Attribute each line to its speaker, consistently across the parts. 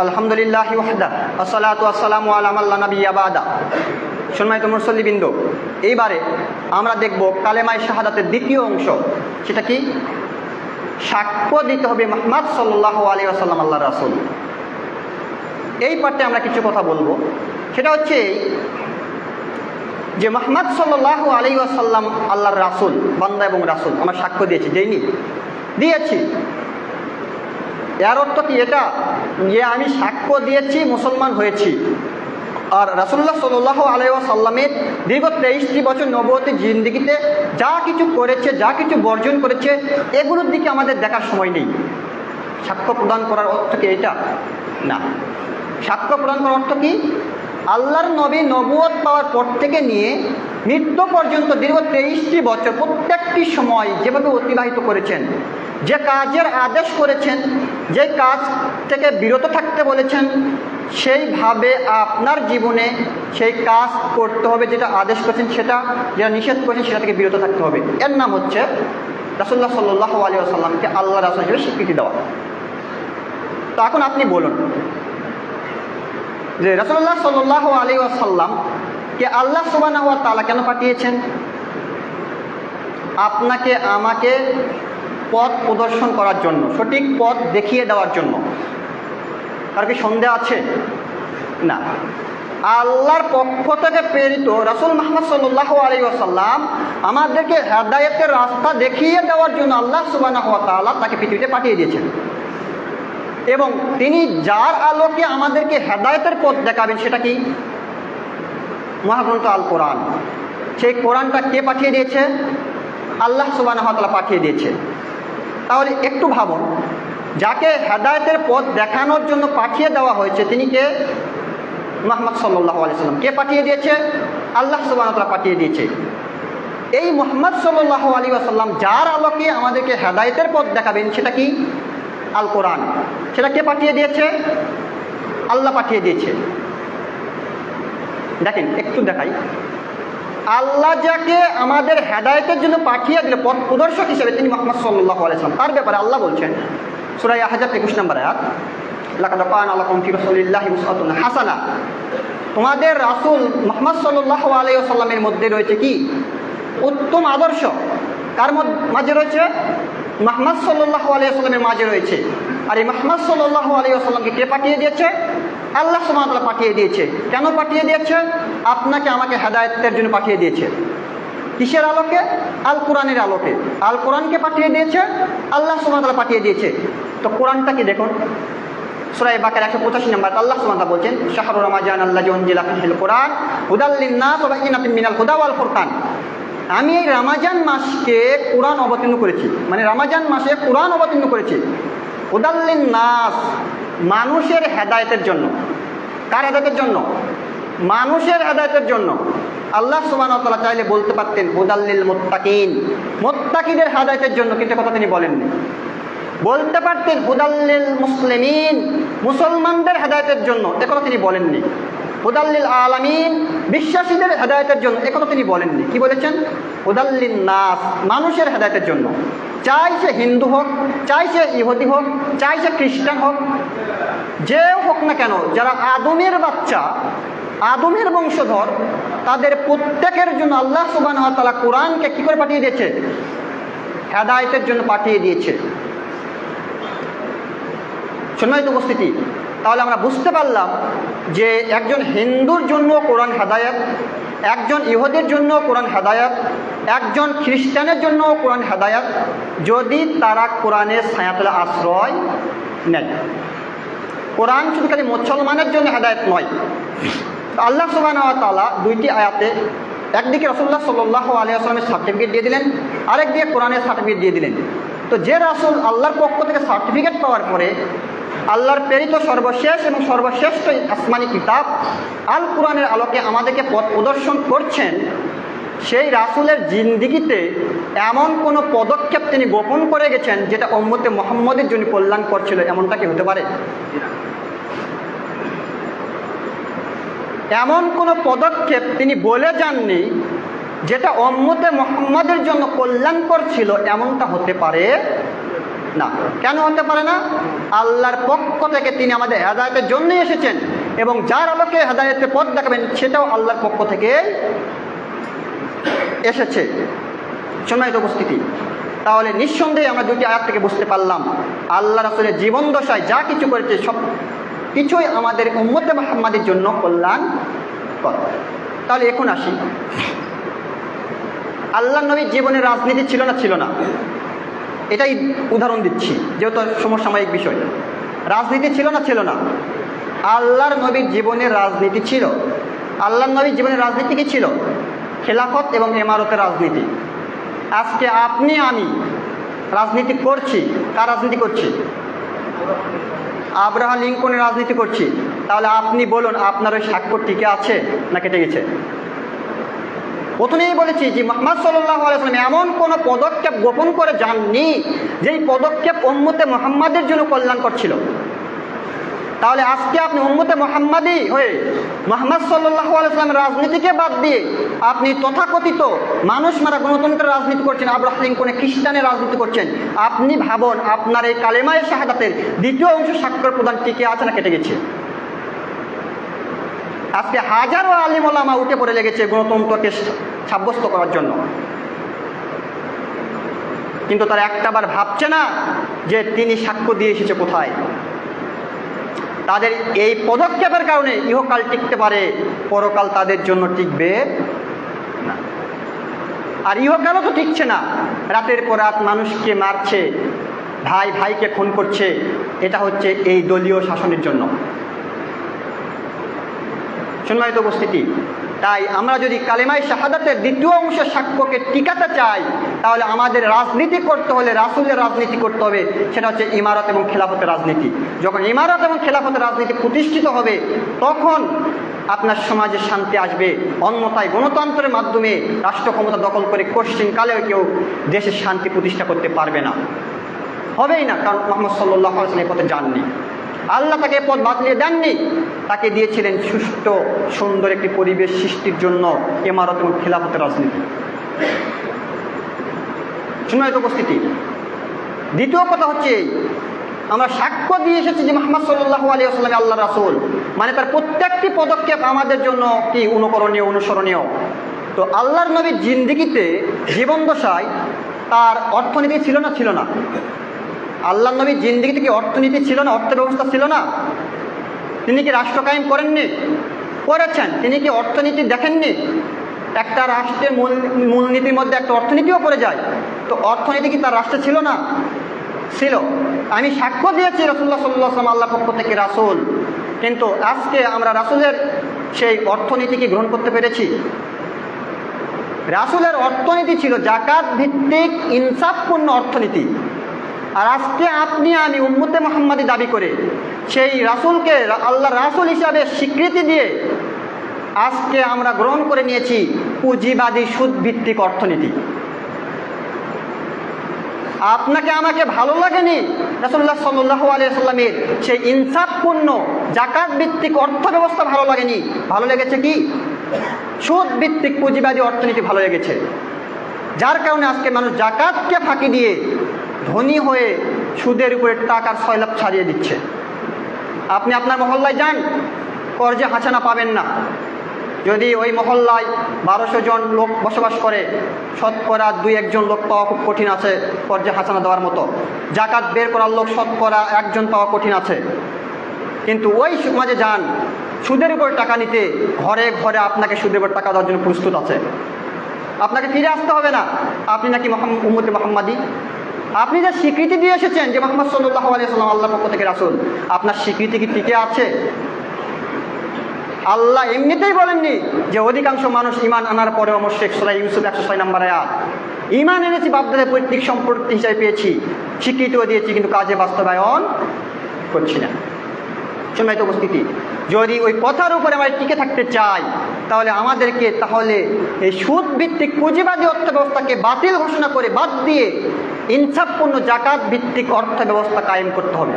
Speaker 1: আলহামদুলিল্লাহি ওয়াহদা আসসালাতু ওয়াসসালামু আলা মান লা নাবিয়্যা বা'দা। সম্মানিত মুসল্লিবৃন্দ, এইবারে আমরা দেখব কালেমায়ে শাহাদাতের দ্বিতীয় অংশ। সেটা কি? সাক্ষ্য দিতে হবে মুহাম্মদ সাল্লাল্লাহু আলাইহি ওয়াসাল্লাম আল্লাহর রাসূল। এই পার্টে আমরা কিছু কথা বলবো। সেটা হচ্ছে যে মুহাম্মদ সাল্লাল্লাহু আলাইহি ওয়াসাল্লাম আল্লাহর রাসূল, বান্দা এবং রাসূল। আমরা সাক্ষ্য দিয়েছি, দেইনি? দিয়েছি। এর অর্থ কি এটা যে আমি সাক্ষ্য দিয়েছি মুসলমান হয়েছি? আর রাসূলুল্লাহ সাল্লাল্লাহু আলাইহি ওয়াসাল্লামের দীর্ঘ 23টি বছর নবুয়তি জিন্দেগিতে যা কিছু করেছে, যা কিছু বর্জন করেছে, এগুলোর দিকে আমাদের দেখার সময় নেই। সাক্ষ্য প্রদান করার অর্থ কি এটা? না। সাক্ষ্য প্রদান করার অর্থ কি? আল্লাহর নবী নবুয়ত পাওয়ার পর থেকে নিয়ে মৃত্যু পর্যন্ত দীর্ঘ 23টি বছর প্রত্যেকটি সময় যেভাবে অতিবাহিত করেছেন, যে কাজের আদেশ করেছেন, যে কাজ থেকে বিরত থাকতে বলেছেন, সেইভাবে আপনার জীবনে সেই কাজ করতে হবে। যেটা আদেশ করেছেন সেটা, যেটা নিষেধ করেছেন সেটা থেকে বিরত থাকতে হবে। এর নাম হচ্ছে রাসূলুল্লাহ সাল্লাল্লাহু আলাইহি ওয়াসাল্লামকে আল্লাহ রাসূল হিসেবে স্বীকৃতি দেওয়া। তো এখন আপনি বলুন যে রাসূলুল্লাহ সাল্লাল্লাহু আলাইহি ওয়াসাল্লামকে আল্লাহ সুবহানাহু ওয়া তাআলা কেন পাঠিয়েছেন? আপনাকে আমাকে পথ প্রদর্শন করার জন্য, সঠিক পথ দেখিয়ে দেওয়ার জন্য। আর কি সন্দেহ আছে? না। আল্লাহর পক্ষ থেকে প্রেরিত রাসূল মুহাম্মদ সাল্লাল্লাহু আলাইহি ওয়াসাল্লাম আমাদেরকে হেদায়েতের রাস্তা দেখিয়ে দেওয়ার জন্য আল্লাহ সুবহানাহু ওয়া তাআলা তাকে পৃথিবীতে পাঠিয়ে দিয়েছেন। এবং তিনি যার আলোকে আমাদেরকে হেদায়েতের পথ দেখাবেন সেটা কি? মহাগ্রন্থ আল কোরআন। সেই কোরআনটা কে পাঠিয়ে দিয়েছে? আল্লাহ সুবহানাহু ওয়া তাআলা পাঠিয়ে দিয়েছে। তাহলে একটু ভাবুন, যাকে হেদায়েতের পথ দেখানোর জন্য পাঠিয়ে দেওয়া হয়েছে তিনি কে? মুহাম্মদ সাল্লাল্লাহু আলাইহি ওয়াসাল্লাম। কে পাঠিয়ে দিয়েছে? আল্লাহ সুবহানাহু ওয়া তাআলা পাঠিয়ে দিয়েছে। এই মুহাম্মদ সাল্লাল্লাহু আলাইহি ওয়াসাল্লাম যার আলোকে আমাদেরকে হেদায়েতের পথ দেখাবেন সেটা কি? আল কোরআন। সেটা কে পাঠিয়ে দিয়েছে? আল্লাহ পাঠিয়ে দিয়েছে। দেখেন, একটু দেখাই। আল্লাহ যাকে আমাদের হেদায়েতের জন্য পাঠিয়ে দিল পথ প্রদর্শক হিসেবে, তিনি মুহাম্মদ সাল্লাল্লাহু আলাইহি ওয়াসাল্লাম। তার ব্যাপারে আল্লাহ বলছেন সূরা আহজাব 21 নম্বর আয়াত, লাকাদ কানা লাকুম ফি রাসূলিল্লাহি উসওয়াতুন হাসানাহ। তোমাদের রাসূল মুহাম্মদ সাল্লাল্লাহু আলাইহি ওয়াসাল্লামের মধ্যে রয়েছে কি? উত্তম আদর্শ। কার মাঝে রয়েছে? মুহাম্মদ সাল্লাল্লাহু আলাইহি ওয়াসাল্লামের মাঝে রয়েছে। আর এই মুহাম্মদ সাল্লাল্লাহু আলাইহি ওয়াসাল্লামকে কে পাঠিয়ে দিয়েছে? আল্লাহ সুবহানাহু ওয়া তাআলা পাঠিয়ে দিয়েছে। কেন পাঠিয়ে দিয়েছে? আপনাকে আমাকে হেদায়েতের জন্য পাঠিয়ে দিয়েছে। কিসের আলোকে? আল কোরআনের আলোকে। আল কোরআনকে পাঠিয়ে দিয়েছে, আল্লাহ সুবহানাহু ওয়া তাআলা পাঠিয়ে দিয়েছে। তো কোরআনটা কি দেখুন, সূরা বাকারা 185 নম্বর আল্লাহ সুবহানাহু ওয়া তাআলা বলছেন, শাহরু রমাজান আল্লাযী উনজিলা ফীহিল কোরআন হুদাল লিন-নাস ওয়া বায়িনাতিন মিনাল হুদা ওয়াল ফুরকান। আমি এই রমজান মাসকে কোরআন অবতীর্ণ করেছি, মানে রমজান মাসে কোরআন অবতীর্ণ করেছি হুদাল লিন-নাস, মানুষের হেদায়েতের জন্য। কার হেদায়েতের জন্য? মানুষের হেদায়েতের জন্য। আল্লাহ সুবহানাহু ওয়া তাআলা চাইলে বলতে পারতেন হুদাল লিল মুত্তাকিন, মুত্তাকিদের হেদায়েতের জন্য, কিন্তু কথা তিনি বলেননি। বলতে পারতেন হুদাল লিল মুসলিমিন, মুসলমানদের হেদায়েতের জন্য, এ কথা তিনি বলেননি। হুদাল লিল আলামিন, বিশ্বাসীদের হেদায়েতের জন্য, এ কথা তিনি বলেননি। কি বলেছেন? হুদাল লিন নাস, মানুষের হেদায়েতের জন্য। চাই সে হিন্দু হোক, চাই সে ইহুদি হোক, চাই সে খ্রিস্টান হোক, যে হোক না কেন, যারা আদমের বাচ্চা, আদমের বংশধর, তাদের প্রত্যেকের জন্য আল্লাহ সুবহানাহু ওয়া তাআলা কোরআনকে কি করে পাঠিয়ে দিয়েছে? হেদায়েতের জন্য পাঠিয়ে দিয়েছে। সম্মানিত উপস্থিতি, তাহলে আমরা বুঝতে পারলাম যে একজন হিন্দুর জন্য কোরআন হেদায়েত, একজন ইহুদির জন্য কোরআন হেদায়েত, একজন খ্রিস্টানের জন্য কোরআন হেদায়েত, যদি তারা কোরআনের ছায়াতলে আশ্রয় নেয়। কোরআন শুধু খালি মুসলমানের জন্য হেদায়েত নয়। আল্লাহ সুবহানাহু ওয়া তাআলা দুইটি আয়াতে একদিকে রাসূলুল্লাহ সাল্লাল্লাহু আলাইহি ওয়াসাল্লামের সার্টিফিকেট দিয়ে দিলেন, আরেকদিকে কোরআনের সার্টিফিকেট দিয়ে দিলেন। তো যে রাসূল আল্লাহর পক্ষ থেকে সার্টিফিকেট পাওয়ার পরে আল্লাহর প্রেরিত সর্বশেষ এবং সর্বশ্রেষ্ঠ আসমানি কিতাব আল কোরআনের আলোকে আমাদেরকে পথ প্রদর্শন করছেন, সেই রাসূলের জিন্দেগিতে এমন কোনো পদক্ষেপ তিনি গোপন করে গেছেন যেটা উম্মতে মুহাম্মদের জন্য কল্যাণ করছিল, এমনটা কি হতে পারে? এমন কোনো পদক্ষেপ তিনি বলে যাননি যেটা উম্মতে মুহাম্মদের জন্য কল্যাণকর ছিল, এমনটা হতে পারে না। কেন হতে পারে না? আল্লাহর পক্ষ থেকে তিনি আমাদের হেদায়েতের জন্যই এসেছেন, এবং যার আলোকে হেদায়েতের পথ দেখাবেন সেটাও আল্লাহর পক্ষ থেকে এসেছে। সম্মানিত উপস্থিতি, তাহলে নিঃসন্দেহে আমরা দুটি আয়াত থেকে বুঝতে পারলাম আল্লাহ রাসূলের জীবন দশায় যা কিছু করেছে সব কিছুই আমাদের উম্মতে মুহাম্মাদের জন্য কল্যাণকর। তাহলে এখন আসি, আল্লাহ নবীর জীবনে রাজনীতি ছিল না? ছিল না। এটাই উদাহরণ দিচ্ছি, যেহেতু সমসাময়িক বিষয়। রাজনীতি ছিল না? ছিল না। আল্লাহর নবীর জীবনে রাজনীতি ছিল। আল্লাহর নবীর জীবনে রাজনীতি কি ছিল? খেলাফত এবং ইমারতের রাজনীতি। আজকে আপনি আমি রাজনীতি করছি। কার রাজনীতি করছি? আব্রাহাম লিঙ্কনের রাজনীতি করছি। তাহলে আপনি বলুন, আপনার ওই স্বাক্ষর টিকে আছে না কেটে গেছে? প্রথমেই বলেছি যে মুহাম্মদ সাল্লাল্লাহু আলাইহি ওয়াসাল্লাম এমন কোনো পদক্ষেপ গোপন করে যাননি যেই পদক্ষেপ উম্মতে মুহাম্মাদের জন্য কল্যাণকর ছিল। তাহলে আজকে আপনি উম্মতে মুহাম্মাদি হয়ে মুহাম্মদ সাল্লাল্লাহু আলাইহি ওয়াসাল্লামের রাজনীতিকে বাদ দিয়ে আপনি তথাকথিত মানুষ মারা গণতন্ত্রের রাজনীতি করছেন, আব্রাহাম লিঙ্কনের খ্রিস্টানের রাজনীতি করছেন। আপনি ভাবুন, আপনার এই কালেমায়ে শাহাদাতের দ্বিতীয় অংশ স্বাক্ষর প্রদান টিকে আছে না কেটে গেছে? আজকে হাজারো আলিম ওলামা উঠে পড়ে লেগেছে গণতন্ত্রকে সাব্যস্ত করার জন্য, কিন্তু তারা একটাবার ভাবছে না যে তিনি সাক্ষ্য দিয়ে এসেছে কোথায়। তাদের এই পদক্ষেপের কারণে ইহকাল টিকতে পারে, পরকাল তাদের জন্য টিকবে না। আর ইহকালও তো টিকছে না। রাতের পর রাত মানুষকে মারছে, ভাই ভাইকে খুন করছে। এটা হচ্ছে এই দলীয় শাসনের জন্য। সম্মানিত উপস্থিতি, তাই আমরা যদি কালেমায়ে শাহাদাতের দ্বিতীয় অংশের সাক্ষ্যকে টিকাতে চাই, তাহলে আমাদের রাজনীতি করতে হলে রাসূলের রাজনীতি করতে হবে। সেটা হচ্ছে ইমারত এবং খেলাফতের রাজনীতি। যখন ইমারত এবং খেলাফতের রাজনীতি প্রতিষ্ঠিত হবে, তখন আপনার সমাজে শান্তি আসবে। অন্যথায় গণতন্ত্রের মাধ্যমে রাষ্ট্র ক্ষমতা দখল করে কোশ্চিনকালেও কেউ দেশের শান্তি প্রতিষ্ঠা করতে পারবে না, হবেই না। কারণ মুহাম্মদ সাল্লাল্লাহু আলাইহি ওয়াসাল্লাম এই পথে যাননি, আল্লাহ তাকে পথ বাতলিয়ে দেননি। তাকে দিয়েছিলেন সুষ্ঠু সুন্দর একটি পরিবেশ সৃষ্টির জন্য ইমারত এবং খেলাফতের রাজনীতি। সম্মানিত উপস্থিতি, দ্বিতীয় কথা হচ্ছে আমরা সাক্ষ্য দিয়ে এসেছি যে মুহাম্মদ সাল্লাল্লাহু আলাইহি ওয়াসাল্লাম আল্লাহর রাসূল, মানে তার প্রত্যেকটি পদক্ষেপ আমাদের জন্য কি অনুকরণীয়, অনুসরণীয়। তো আল্লাহর নবীর জিন্দেগিতে জীবন দশায় তার অর্থনীতি ছিল না? ছিল না। আল্লাহর নবীর জিন্দেগিতে কি অর্থনীতি ছিল না? অর্থ ব্যবস্থা ছিল না? তিনি কি রাষ্ট্র কায়েম করেননি? করেছেন। তিনি কি অর্থনীতি দেখেননি? একটা রাষ্ট্রের মূলনীতির মধ্যে একটা অর্থনীতিও পড়ে যায়। তো অর্থনীতি কি তার রাষ্ট্রে ছিল না? ছিল। আমি সাক্ষ্য দিয়েছি রাসূলুল্লাহ সাল্লাল্লাহু আলাইহি ওয়াসাল্লাম আল্লাহর পক্ষ থেকে রাসূল, কিন্তু আজকে আমরা রাসূলের সেই অর্থনীতি কি গ্রহণ করতে পেরেছি? রাসূলের অর্থনীতি ছিল যাকাত ভিত্তিক ইনসাফপূর্ণ অর্থনীতি। আর আজকে আপনি আমি উম্মতে মুহাম্মাদি দাবি করে সেই রাসূলকে আল্লাহর রাসূল হিসাবে স্বীকৃতি দিয়ে আজকে আমরা গ্রহণ করে নিয়েছি পুঁজিবাদী সুদভিত্তিক অর্থনীতি। আপনাকে আমাকে ভালো লাগেনি রাসূলুল্লাহ সাল্লাল্লাহু আলাইহি ওয়াসাল্লামের সেই ইনসাফপূর্ণ জাকাত ভিত্তিক অর্থ ব্যবস্থা ভালো লাগেনি। ভালো লেগেছে কি? সুদ ভিত্তিক পুঁজিবাদী অর্থনীতি ভালো লেগেছে। যার কারণে আজকে মানুষ জাকাতকে ফাঁকি দিয়ে ধনী হয়ে সুদের উপরে টাকার সয়লাভ ছাড়িয়ে দিচ্ছে। আপনি আপনার মহল্লায় যান, কর্জে হাসানা পাবেন না। যদি ওই মহল্লায় 1200 জন লোক বসবাস করে, শতকরা 2-1 জন লোক পাওয়া খুব কঠিন আছে কর্জে হাসানা দেওয়ার মতো। জাকাত বের করার লোক শতকরা 1 জন পাওয়া কঠিন আছে। কিন্তু ওই সমাজে যান, সুদের উপর টাকা নিতে ঘরে ঘরে আপনাকে সুদের উপর টাকা দেওয়ার জন্য প্রস্তুত আছে। আপনাকে ফিরে আসতে হবে না। আপনি নাকি উম্মতে মুহাম্মাদি। আপনি যে স্বীকৃতি দিয়ে এসেছেন যে মুহাম্মদ সাল্লাল্লাহু আলাইহি ওয়াসাল্লাম আল্লাহর পক্ষ থেকে রাসূল, আপনার স্বীকৃতি কি টিকে আছে? আল্লাহ এমনিতেই বলেননি যে অধিকাংশ মানুষ ঈমান আনার পরেও মুশরিক। সূরা ইউসুফ 106 নম্বর আয়াত। ঈমান এনেছি, বাপদাদের পৈতৃক সম্পত্তি হিসাবে পেয়েছি, স্বীকৃতিও দিয়েছি, কিন্তু কাজে বাস্তবায়ন করছি না। সম্মানিত উপস্থিতি, যদি ওই কথার উপরে আমরা টিকে থাকতে চাই, তাহলে আমাদেরকে এই সুদ ভিত্তিক পুঁজিবাদী অর্থ ব্যবস্থাকে বাতিল ঘোষণা করে বাদ দিয়ে ইনসাফপূর্ণ জাকাত ভিত্তিক অর্থ ব্যবস্থা কায়েম করতে হবে।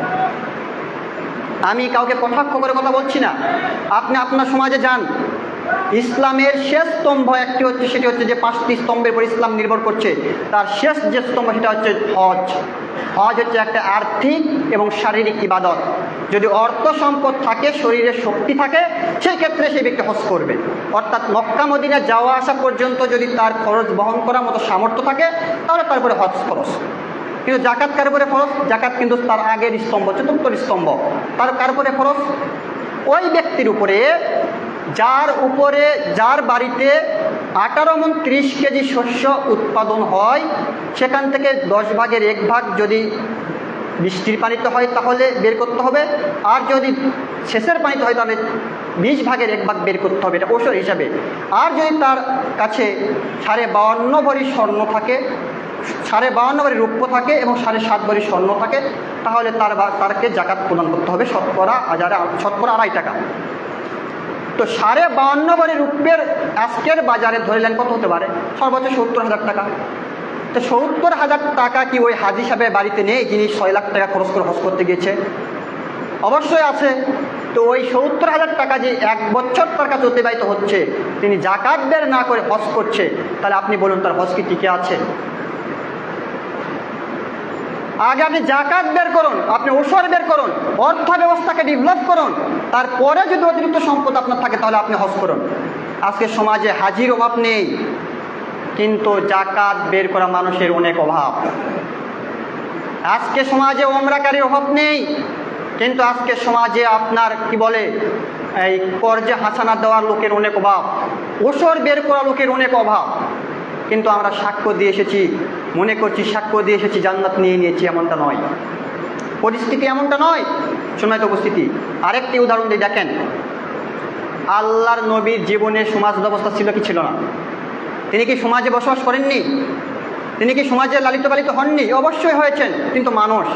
Speaker 1: আমি কাউকে কটাক্ষ করে কথা বলছি না। আপনি আপনার সমাজে যান, ইসলামের শেষ স্তম্ভ একটি হচ্ছে, সেটি হচ্ছে যে 5টি স্তম্ভের উপর ইসলাম নির্ভর করছে। তার শেষ যে স্তম্ভ সেটা হচ্ছে হজ। হজ হচ্ছে একটা আর্থিক এবং শারীরিক ইবাদত। যদি অর্থ সম্পদ থাকে, শরীরে শক্তি থাকে, সেই ক্ষেত্রে সেই ব্যক্তি হজ করবে। অর্থাৎ মক্কা মদিনা যাওয়া আসা পর্যন্ত যদি তার খরচ বহন করার মতো সামর্থ্য থাকে, তাহলে তারপরে হজ খরচ। কিন্তু জাকাত কার উপরে খরচ? জাকাত কিন্তু তার আগের স্তম্ভ, চতুর্থ স্তম্ভ। তার কার উপরে খরচ? ওই ব্যক্তির উপরে যার বাড়িতে 18 মণ 30 কেজি শস্য উৎপাদন হয়, সেখান থেকে 10 ভাগের 1 ভাগ যদি বৃষ্টির পানিতে হয় তাহলে বের করতে হবে, আর যদি সেচের পানিতে হয় তাহলে 20 ভাগের 1 ভাগ বের করতে হবে, এটা ওষুধ হিসাবে। আর যদি তার কাছে 52.5 ভরি স্বর্ণ থাকে, 52.5 ভরি রৌপ্য থাকে এবং 7.5 ভরি স্বর্ণ থাকে, তাহলে তারকে জাকাত প্রদান করতে হবে শতকরা 2.5 টাকা। তো 52.5 ভরি রৌপ্যের আজকের বাজারে ধরলেন কত হতে পারে? সর্বোচ্চ 70,000 টাকা। তো 70,000 টাকা কি ওই হাজি সাহেবের বাড়িতে নেই যিনি 6 লাখ টাকা খরচ করে হজ করতে গিয়েছে? অবশ্যই আছে। তো ওই 70,000 টাকা যে 1 বছর তার কাছে অতিবাহিত হচ্ছে, তিনি জাকাত বের না করে হজ করছে, তাহলে আপনি বলুন তার হজ কি টিকে আছে? আগে আপনি জাকাত বের করুন, আপনি ওসর বের করুন, অর্থ ব্যবস্থাকে ডেভেলপ করুন, তারপরে যদি অতিরিক্ত সম্পদ আপনার থাকে তাহলে আপনি হজ করুন। আজকে সমাজে হাজির অভাব নেই, কিন্তু জাকাত বের করা মানুষের অনেক অভাব। আজকে সমাজে ওমরাকারীর অভাব নেই, কিন্তু আজকে সমাজে আপনার কি বলে এই কর্জে হাসানা দেওয়ার লোকের অনেক অভাব, ওসর বের করা লোকের অনেক অভাব। কিন্তু আমরা সাক্ষ্য দিয়ে এসেছি, মনে করছি সাক্ষ্য দিয়ে এসেছি, জান্নাত নিয়ে নিয়েছি, এমনটা নয়। পরিস্থিতি এমনটা নয়। সম্মানিত উপস্থিতি, আরেকটি উদাহরণ দিয়ে দেখেন, আল্লাহর নবীর জীবনে সমাজ ব্যবস্থা ছিল কি ছিল না? তিনি কি সমাজে বসবাস করেননি? তিনি কি সমাজে লালিত পালিত হননি? অবশ্যই হয়েছেন, কিন্তু মানুষ।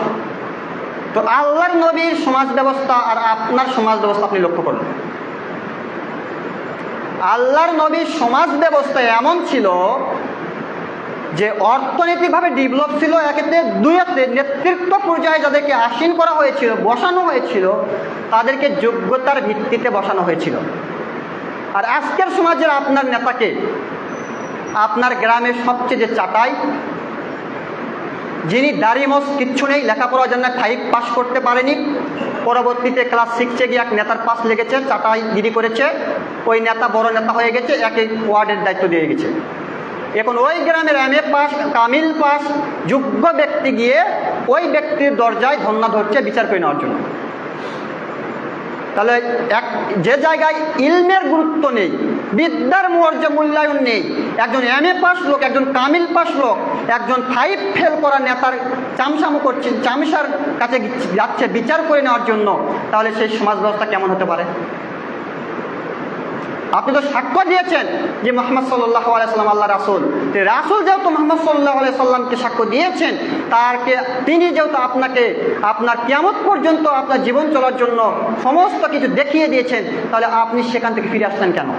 Speaker 1: তো আল্লাহর নবীর সমাজ ব্যবস্থা আর আপনার সমাজ ব্যবস্থা আপনি লক্ষ্য করুন। আল্লাহর নবীর সমাজ ব্যবস্থা এমন ছিল যে অর্থনৈতিকভাবে ডেভেলপ ছিল, এক্ষেত্রে দুইতে নেতৃত্ব পর্যায়ে যাদেরকে আসীন করা হয়েছিল, বসানো হয়েছিল, তাদেরকে যোগ্যতার ভিত্তিতে বসানো হয়েছিল। আর আজকের সমাজের আপনার নেতাকে আপনার গ্রামের সবচেয়ে যে চাটাই, যিনি দাড়ি মোছ কিচ্ছু নেই, লেখাপড়ার জন্য 5 পাস করতে পারেনি, পরবর্তীতে ক্লাস 6-এ গিয়ে এক নেতার পাস লেগেছে, চাটাই গিরি করেছে, ওই নেতা বড় নেতা হয়ে গেছে, একই ওয়ার্ডের দায়িত্ব দিয়ে গেছে। এখন ওই গ্রামের MA পাস, কামিল পাস যোগ্য ব্যক্তি গিয়ে ওই ব্যক্তির দরজায় ধর্ণা ধরছে বিচার করে নেওয়ার জন্য। তাহলে যে জায়গায় ইলমের গুরুত্ব নেই, বিদ্যার মূল্যায়ন নেই, একজন MA পাস লোক, একজন কামিল পাস লোক, একজন 5 ফেল করা নেতার চামচামো করছে, চামচার কাছে যাচ্ছে বিচার করে নেওয়ার জন্য, তাহলে সেই সমাজ ব্যবস্থা কেমন হতে পারে? আপনি তো সাক্ষ্য দিয়েছেন যে মুহাম্মদ সাল্লাল্লাহু আলাইহি সাল্লাম আল্লাহ রাসূল। রাসূল যেহেতু মুহাম্মদ সাল্লাল্লাহু আলাইহি সাল্লামকে সাক্ষ্য দিয়েছেন, তিনি যেহেতু আপনাকে আপনার কিয়ামত পর্যন্ত আপনার জীবন চলার জন্য সমস্ত কিছু দেখিয়ে দিয়েছেন, তাহলে আপনি সেখান থেকে ফিরে আসলেন কেন?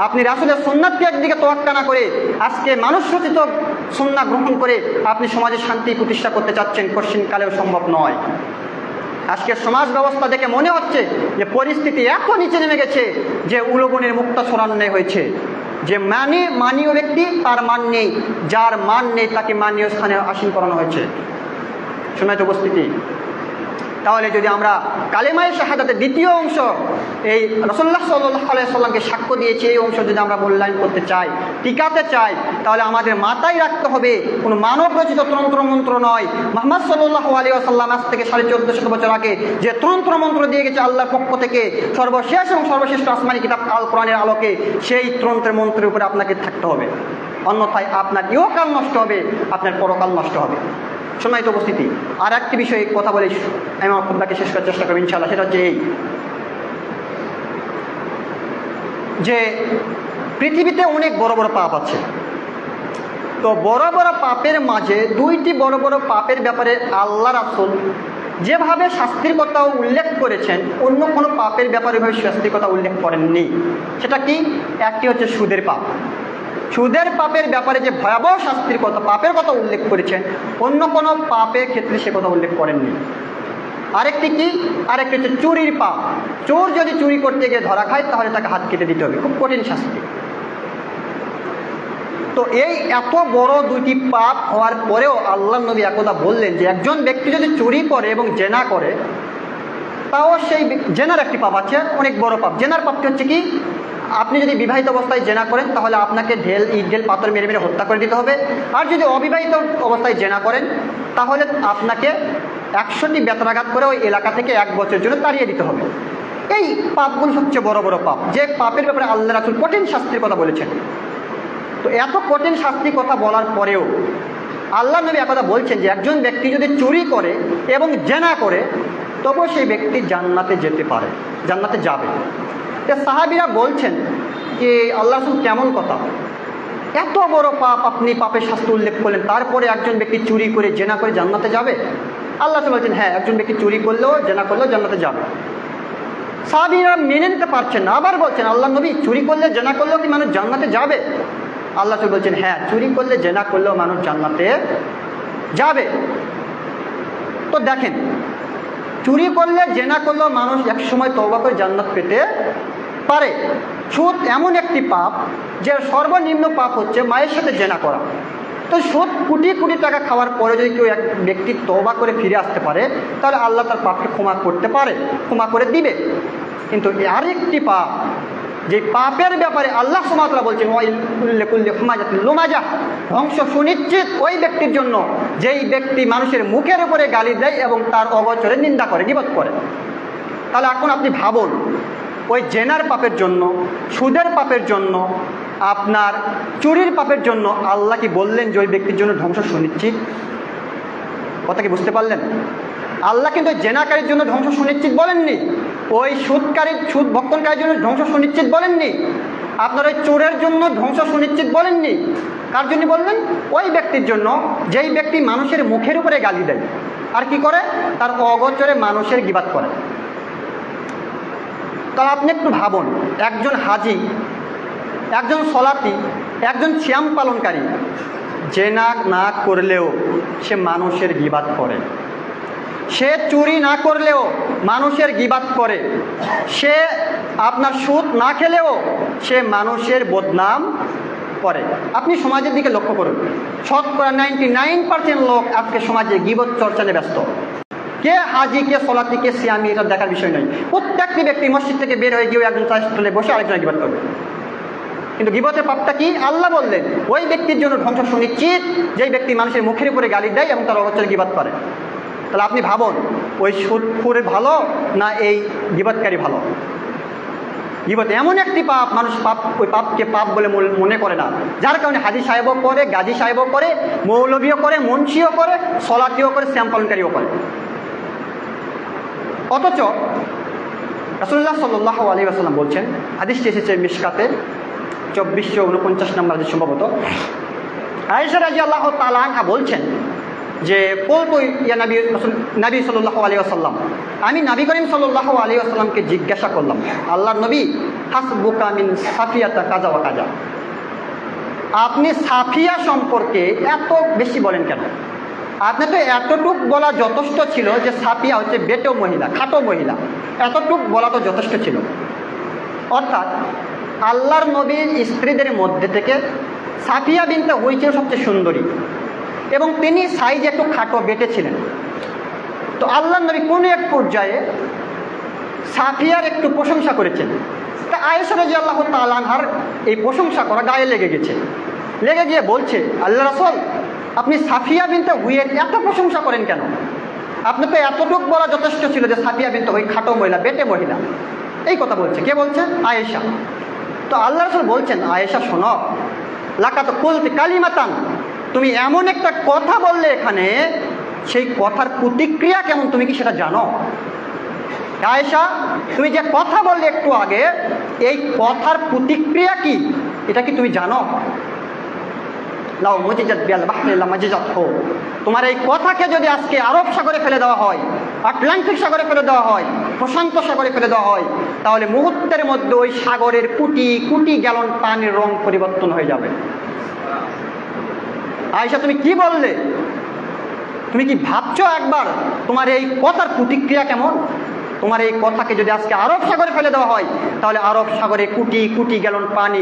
Speaker 1: আপনি রাসূলের সুন্নাতকে একদিকে তোয়াক্কা না করে আজকে মানুষ রচিত সুন্নাহ গ্রহণ করে আপনি সমাজে শান্তি প্রতিষ্ঠা করতে চাচ্ছেন, কঠিনকালেও সম্ভব নয়। আজকের সমাজ ব্যবস্থা দেখে মনে হচ্ছে যে পরিস্থিতি এত নিচে নেমে গেছে যে উলবনের মুক্তা ছড়ানো হয়েছে, যে মানীয় ব্যক্তি তার মান নেই, যার মান নেই তাকে মানীয় স্থানে আসীন করানো হয়েছে। সম্মানিত উপস্থিতি, তাহলে যদি আমরা কালেমায়ে শাহাদাতের দ্বিতীয় অংশ, এই রাসূলুল্লাহ সাল্লাল্লাহু আলাইহি সাল্লামকে সাক্ষ্য দিয়েছি, এই অংশ যদি আমরা মূল্যায়ন করতে চাই, টিকাতে চাই, তাহলে আমাদের মাথায় রাখতে হবে কোনো মানব রচিত তন্ত্র মন্ত্র নয়। মুহাম্মদ সাল্লাল্লাহু আলাইহি ওয়াসাল্লাম আজ থেকে 1450 বছর আগে যে তন্ত্র মন্ত্র দিয়ে গেছে আল্লাহর পক্ষ থেকে, সর্বশেষ এবং সর্বশ্রেষ্ঠ আসমানি কিতাব আল কোরআনের আলোকে, সেই তন্ত্রের মন্ত্রের উপরে আপনাকে থাকতে হবে। অন্যথায় আপনার ইহকাল নষ্ট হবে, আপনার পরকাল নষ্ট হবে। সম্মানিত উপস্থিতি, আর একটি বিষয়ে কথা বলে আমি আমার খুতবাকে শেষ করার চেষ্টা করব ইনশাআল্লাহ। সেটা হচ্ছে এই যে পৃথিবীতে অনেক বড় বড় পাপ আছে। তো বড় বড় পাপের মাঝে 2টি বড় বড় পাপের ব্যাপারে আল্লাহ রাসূল যেভাবে শাস্তির কথা উল্লেখ করেছেন, অন্য কোনো পাপের ব্যাপারে ওইভাবে শাস্তির কথা উল্লেখ করেননি। সেটা কি? একটি হচ্ছে সুদের পাপ। সুদের পাপের ব্যাপারে যে ভয়াবহ শাস্তির কথা, পাপের কথা উল্লেখ করেছেন, অন্য কোনো পাপের ক্ষেত্রে সে কথা উল্লেখ করেননি। আরেকটি কি? আরেকটি হচ্ছে চুরির পাপ। চোর যদি চুরি করতে গিয়ে ধরা খায় তাহলে তাকে হাত কেটে দিতে হবে, খুব কঠিন শাস্তি। তো তো এই এত বড় দুইটি পাপ হওয়ার পরেও আল্লাহ নবী একদা বললেন যে একজন ব্যক্তি যদি চুরি করে এবং জেনা করে, তাও সেই জেনার একটি পাপ আছে, অনেক বড় পাপ। জেনার পাপটি হচ্ছে কি, আপনি যদি বিবাহিত অবস্থায় জেনা করেন তাহলে আপনাকে ইট ঢেল পাথর মেরে মেরে হত্যা করে দিতে হবে। আর যদি অবিবাহিত অবস্থায় জেনা করেন তাহলে আপনাকে 100টি বেত্রাঘাত করে ওই এলাকা থেকে 1 বছরের জন্য তাড়িয়ে দিতে হবে। এই পাপগুলো সবচেয়ে বড় বড় পাপ, যে পাপের ব্যাপারে আল্লাহ রাসূল কঠিন শাস্তির কথা বলেছেন। তো এত কঠিন শাস্তির কথা বলার পরেও আল্লাহ নবী একদা বলছেন যে একজন ব্যক্তি যদি চুরি করে এবং জেনা করে তবুও সেই ব্যক্তি জান্নাতে যেতে পারে, জান্নাতে যাবে। সাহাবীরা বলছেন যে আল্লাহ রাসূল কেমন কথা, এত বড় পাপ আপনি পাপের শাস্তি উল্লেখ করলেন, তারপরে একজন ব্যক্তি চুরি করে জেনা করে জান্নাতে যাবে? আল্লাহ রাসূল বলছেন হ্যাঁ, একজন ব্যক্তি চুরি করলেও জেনা করলেও জান্নাতে যাবে। সাহাবীরা মেনে নিতে পারছেন না, আবার বলছেন আল্লাহ নবী চুরি করলে জেনা করলেও কি মানুষ জান্নাতে যাবে? আল্লাহ রাসূল বলছেন হ্যাঁ, চুরি করলে জেনা করলেও মানুষ জান্নাতে যাবে। তো দেখেন, চুরি করলে জেনা করলেও মানুষ একসময় তওবা করে জান্নাত পেতে পারে। সুদ এমন একটি পাপ যে সর্বনিম্ন পাপ হচ্ছে মায়ের সাথে জেনা করা। তো সুদ কোটি কোটি টাকা খাওয়ার পরে যদি কেউ এক ব্যক্তি তওবা করে ফিরে আসতে পারে তাহলে আল্লাহ তার পাপকে ক্ষমা করতে পারে, ক্ষমা করে দিবে। কিন্তু আরেকটি পাপ, যে পাপের ব্যাপারে আল্লাহ সুবহানাহু ওয়া তাআলা বলছেন ওয়াইলুল হুমাজাতিল লুমাজা, ধ্বংস সুনিশ্চিত ওই ব্যক্তির জন্য যেই ব্যক্তি মানুষের মুখের উপরে গালি দেয় এবং তার অগোচরে নিন্দা করে, গীবত করে। তাহলে এখন আপনি ভাবুন, ওই জেনার পাপের জন্য, সুদের পাপের জন্য, আপনার চুরির পাপের জন্য আল্লাহ কি বললেন যে ওই ব্যক্তির জন্য ধ্বংস সুনিশ্চিত? কথা কি বুঝতে পারলেন? আল্লাহ কিন্তু জেনাকারীর জন্য ধ্বংস সুনিশ্চিত বলেননি, ওই সুদ ভক্ষণকারীর জন্য ধ্বংস সুনিশ্চিত বলেননি, আপনার ওই চোরের জন্য ধ্বংস সুনিশ্চিত বলেননি। কার জন্য বললেন? ওই ব্যক্তির জন্য যেই ব্যক্তি মানুষের মুখের উপরে গালি দেয় আর কি করে, তার অগোচরে মানুষের গীবাত করে। তাহলে আপনি একটু ভাবুন, একজন হাজি, একজন সলাতি, একজন সিয়াম পালনকারী জেনা না করলেও সে মানুষের গীবাত করে, সে চুরি না করলেও মানুষের গীবাত করে, সে আপনার সুদ না খেলেও সে মানুষের বদনাম করে। আপনি সমাজের দিকে লক্ষ্য করুন, শতকরা 99% লোক আজকে সমাজে গীবত চর্চা নিয়ে ব্যস্ত। কে হাজি, কে সলাতি, কে সিয়ামি, এটা দেখার বিষয় নয়। প্রত্যেকটি ব্যক্তি মসজিদ থেকে বের হয়ে গিয়ে একজন চায়ের স্টলে বসে আরেকজনের গীবত করবে। কিন্তু গীবতের পাপটা কি? আল্লাহ বললেন ওই ব্যক্তির জন্য ধ্বংস সুনিশ্চিত যেই ব্যক্তি মানুষের মুখের উপরে গালি দেয় এবং তার অগোচরে গীবত করে। তাহলে আপনি ভাবুন, ওই সুদখোর ভালো না এই গীবতকারী ভালো? গীবত এমন একটি পাপ, মানুষ ওই পাপকে পাপ বলে মনে করে না, যার কারণে হাজি সাহেবও করে, গাজী সাহেবও করে, মৌলবীও করে, মুন্সিও করে, সলাতিও করে, শ্যাম পালনকারীও করে। অথচ রাসূলুল্লাহ সাল্লাল্লাহু আলাইহি ওয়াসাল্লাম বলছেন, হাদিসটি এসেছে মিশকাতে 2449 নম্বর হাদিস সম্ভবত, আয়েশা রাদিয়াল্লাহু তাআলা আনহা বলছেন যে কুলতু ইয়া নবী সাল্লাল্লাহু আলাইহি ওয়াসাল্লাম, আমি নবী করিম সাল্লাল্লাহু আলাইহি ওয়াসাল্লামকে জিজ্ঞাসা করলাম, আল্লাহর নবী, হাসবুকা মিন সাফিয়াতা কাজা ওয়া কাজা, আপনি সাফিয়া সম্পর্কে এত বেশি বলেন কেন? আপনি তো এতটুক বলা যথেষ্ট ছিল যে সাফিয়া হচ্ছে বেটো মহিলা, খাটো মহিলা, এতটুক বলা তো যথেষ্ট ছিল। অর্থাৎ আল্লাহর নবীর স্ত্রীদের মধ্যে থেকে সাফিয়া বিনতে হুয়াই ছিল সবচেয়ে সুন্দরী এবং তিনি সাইজ একটু খাটো বেটে ছিলেন। তো আল্লাহর নবী কোনো এক পর্যায়ে সাফিয়ার একটু প্রশংসা করেছেন। তা আয়েশা রাদিয়াল্লাহু তাআলা আনহার এই প্রশংসা করা গায়ে লেগে গেছে, লেগে গিয়ে বলছে, আল্লাহ রাসূল, আপনি সাফিয়া বিনতে হুইয়ের এত প্রশংসা করেন কেন? আপনি তো এতটুক বলা যথেষ্ট ছিল যে সাফিয়া বিনতে হুই খাটো মহিলা, বেটে মহিলা। এই কথা বলছে, কে বলছে? আয়েশা। তো আল্লাহ রাসূল বলছেন, আয়েশা শোনো, লাকাত কুলতি কালিমাতান, তুমি এমন একটা কথা বললে এখানে, সেই কথার প্রতিক্রিয়া কেমন তুমি কি সেটা জানো? আয়েশা, তুমি যে কথা বললে একটু আগে, এই কথার প্রতিক্রিয়া কি এটা কি তুমি জানো? লাউ মুজিজাত বিল বাহরি লা মাজিজাত হো, তোমার এই কথাকে যদি আজকে আরব সাগরে ফেলে দেওয়া হয়, আটলান্টিক সাগরে ফেলে দেওয়া হয়, প্রশান্ত সাগরে ফেলে দেওয়া হয়, তাহলে মুহূর্তের মধ্যে ওই সাগরের কোটি কোটি গ্যালন পানির রং পরিবর্তন হয়ে যাবে। আয়েশা, তুমি কি বললে? তুমি কি ভাবছো একবার তোমার এই কথার প্রতিক্রিয়া কেমন? তোমার এই কথাকে যদি আজকে আরব সাগরে ফেলে দেওয়া হয় তাহলে আরব সাগরে কোটি কোটি গ্যালন পানি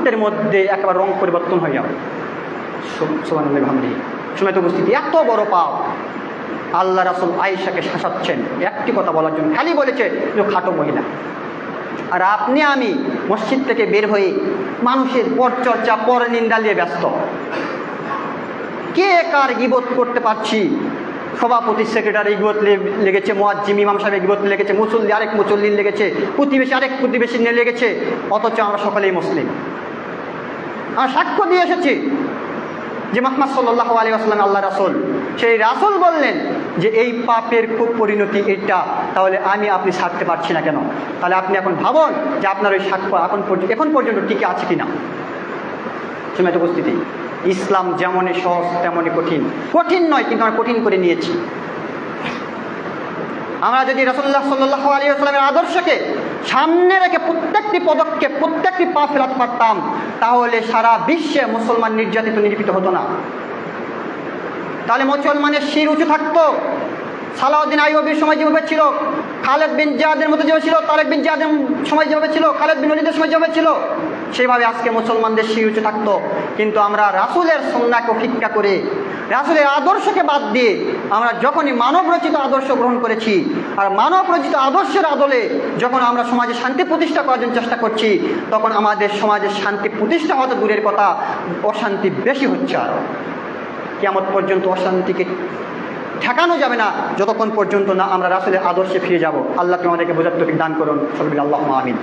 Speaker 1: মুহূর্তের মধ্যে একেবারে রং পরিবর্তন হয়ে যাবে। সুবহানাল্লাহ বিহামদিহি। সময় তো উপস্থিতি, এত বড় পাপ। আল্লাহ রাসূল আয়েশাকে শাসাচ্ছেন একটি কথা বলার জন্য, খালি বলেছে যে খাটো মহিলা। আর আপনি আমি মসজিদ থেকে বের হয়ে মানুষের পরচর্চা পর নিন্দা নিয়ে ব্যস্ত। কে কার গীবত করতে পারছি, সভাপতি সেক্রেটারি গীবত লেগেছে, মুয়াজ্জিম ইমাম সাহেব গীবত লেগেছে, মুসল্লি আরেক মুসল্লির লেগেছে, প্রতিবেশী আরেক প্রতিবেশী নিয়ে লেগেছে, অথচ আমরা সকলেই মুসলিম। আমরা সাক্ষ্য দিয়ে এসেছি যে মুহাম্মদ সাল্লাল্লাহু আলাইহি ওয়াসাল্লাম আল্লাহ রাসূল। সেই রাসূল বললেন যে এই পাপের খুব পরিণতি এটা, তাহলে আমি আপনি ছাড়তে পারছি না কেন? তাহলে আপনি এখন ভাবুন যে আপনার ওই সাক্ষ্য এখন পর্যন্ত টিকে আছে কিনা। সময় উপস্থিতি, ইসলাম যেমনই সহজ তেমনই কঠিন। কঠিন নয়, কিন্তু আমরা কঠিন করে নিয়েছি। আমরা যদি রাসূলুল্লাহ সাল্লাল্লাহু আলাইহি ওয়াসাল্লামের আদর্শকে সামনে রেখে প্রত্যেকটি পদক্ষেপ প্রত্যেকটি পা ফেলাতে পারতাম, তাহলে সারা বিশ্বে মুসলমান নির্যাতিত নিপীড়িত হতো না। তাহলে মুসলমানের শির উঁচু থাকতো। সালাউদ্দিন আইয়ুবীর সময় যেভাবে ছিল, খালেদ বিন জিয়াদের মতো যেভাবে ছিল, তারেক বিন জিয়াদের সময় যেভাবে ছিল, খালেদ বিন ওয়ালিদের সময় যেভাবে ছিল, সেইভাবে আজকে মুসলমানদের শির উঁচু থাকতো। কিন্তু আমরা রাসূলের সুন্নাহকে উপেক্ষা করে, রাসূলের আদর্শকে বাদ দিয়ে আমরা যখনই মানব রচিত আদর্শ গ্রহণ করেছি, আর মানব রচিত আদর্শের আদলে যখন আমরা সমাজে শান্তি প্রতিষ্ঠা করার জন্য চেষ্টা করছি, তখন আমাদের সমাজে শান্তি প্রতিষ্ঠা হতে দূরের কথা, অশান্তি বেশি হচ্ছে। আর কিয়ামত পর্যন্ত অশান্তিকে ঠেকানো যাবে না যতক্ষণ পর্যন্ত না আমরা রাসূলের আদর্শে ফিরে যাব। আল্লাহ তোমাদেরকে বোঝার তৌফিক দান করুন। সকলে আল্লাহুম্মা আমিন।